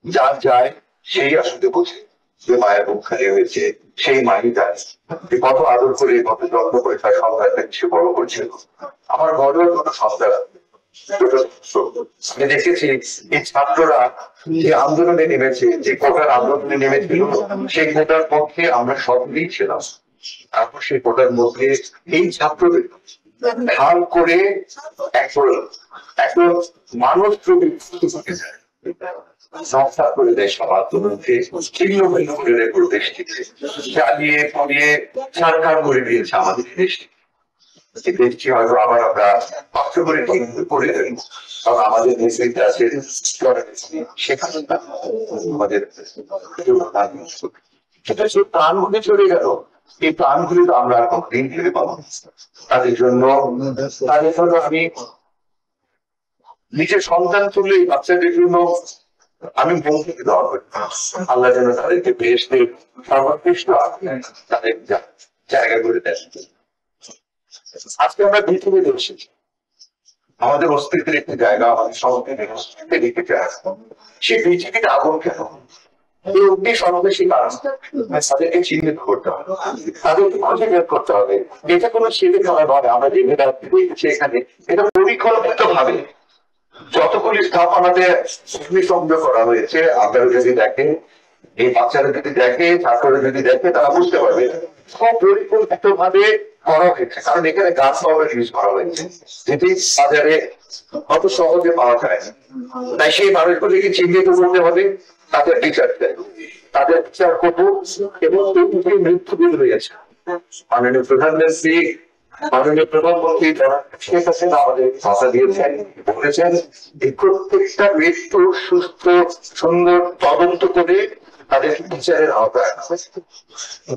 যার যায় সেই আসলে বোঝে যে মায়ের মুখ খালি হয়েছে, সেই মাই যায় কত আদর করে কত যত্ন করে তার সন্তানটাকে সে বড় করছিল। আমার ঘরেও কোনো সন্তান আমি দেখেছি এই ছাত্ররা যে আন্দোলনে নেমেছে, যে কোটার আন্দোলনে নেমেছিল, সেই কোটার পক্ষে আমরা সকলেই ছিলাম। তারপর সেই কোটার মধ্যে এই ছাত্রদের ঢাল করে এখন এখন মানুষ সংস্কার করে দেয় সবার মধ্যে ছিন্ন ভিন্ন করে দেয় পুরো দেশটিকে, জ্বালিয়ে পুড়িয়ে সরকার করে দিয়েছে আমাদের দেশটি। এই দেশটি হয়তো আবার আমরা কষ্ট করে ঠিক করে দেব, কারণ আমাদের নেতৃত্বে আছে সেখানে আমাদের সেটা সে প্রাণ মধ্যে চলে গেল। এই প্রাণগুলি তো আমরা আর কতদিন ফিরে পাবো। তাদের জন্য আমি নিজের সন্তান তুলে বাচ্চাদের জন্য আমি বলতে দেওয়া করি আল্লাহ যেন তাদেরকে বেহেশতের সর্বোৎকৃষ্ট তাদের জায়গা করে দেন। আজকে আমরা পৃথিবীতে এসেছি, আমাদের অস্তিত্বের একটি জায়গা আমাদের সংস্কৃতিতে লিখে যায়। সেই পৃথিবীতে আগুন কেন? এই অগ্নি সমাবেশী কারণ তাদেরকে চিহ্নিত করতে হবে, তাদেরকে খুঁজে বের করতে হবে। এটা কোনো ছেলে খেলা নয়। আমরা যে দেখছি এখানে এটা পরিকল্পিত ভাবে যতগুলি স্থাপনাতে অগ্নিসংযোগ করা হয়েছে। আপনারা যদি দেখেন, এই বাচ্চারা যদি দেখে, ছাত্ররা যদি দেখে, তারা বুঝতে পারবে সব পরিকল্পিত ভাবে করা হয়েছে। কারণ এখানে গাছ পাউডার ইউজ করা হয়েছে, যেটি বাজারে অত সহজে পাওয়া যায় না। তাই সেই মানুষগুলিকে চিহ্নিত করতে হবে, তাদের বিচার দেয়, তাদের বিচার করবো এবং মৃত্যু দিন হয়েছে। মাননীয় প্রধানমন্ত্রী মাননীয় প্রধানমন্ত্রী শেখ হাসিনা আমাদের ভাষা দিয়েছেন, বলেছেন এই প্রত্যেকটা মৃত্যু সুস্থ সুন্দর তদন্ত করে তাদের বিচারের আওতায়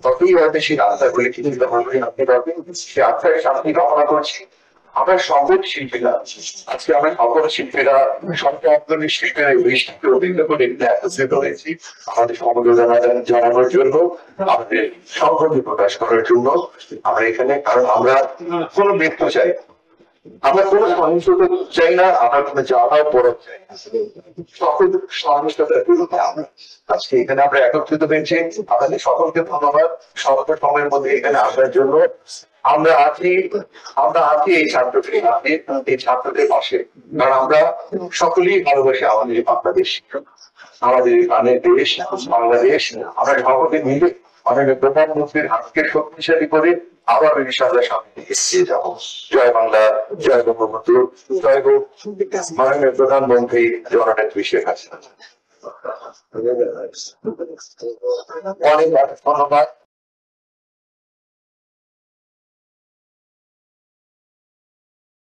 ততই হয়তো সেই আত্মাগুলি কিন্তু আপনি পাবেন। সে আত্মায় শান্তি কামনা করছি। আমরা সকল শিল্পীরা, আজকে আমরা সকল শিল্পীরা, সরকারি শিল্পীরা বৃষ্টিকে অভিন্ন করে একত্রিত হয়েছি আমাদের সমবেদনা জানানোর জন্য, আমাদের সংহতি প্রকাশ করার জন্য। আমরা এখানে কারণ আমরা কোনো মৃত্যু চাই, আমরা কোনো সহিংসতা চাই না, আমরা কোনো যাওয়া পড়া চাই না। সকল সহিংসতার বিরুদ্ধে আমরা আজকে এখানে আমরা একত্রিত হয়েছি। আপনাদের সকলকে ধন্যবাদ স্বল্প সময়ের মধ্যে এখানে আসার জন্য। আমরা আছি এই ছাত্রদের পাশে, কারণ আমরা সকলেই ভালোবাসি আমাদের বাংলাদেশ, আমাদের প্রাণের দেশ বাংলাদেশ। আমরা সকলে মিলে মাননীয় প্রধানমন্ত্রীর হাতকে শক্তিশালী করে আবার ইনশাআল্লাহ সামনে এগিয়ে যাবো। জয় বাংলা, জয় বঙ্গবন্ধু, জয় হোক মাননীয় প্রধানমন্ত্রী জননেত্রী শেখ হাসিনা। অনেক ধন্যবাদ।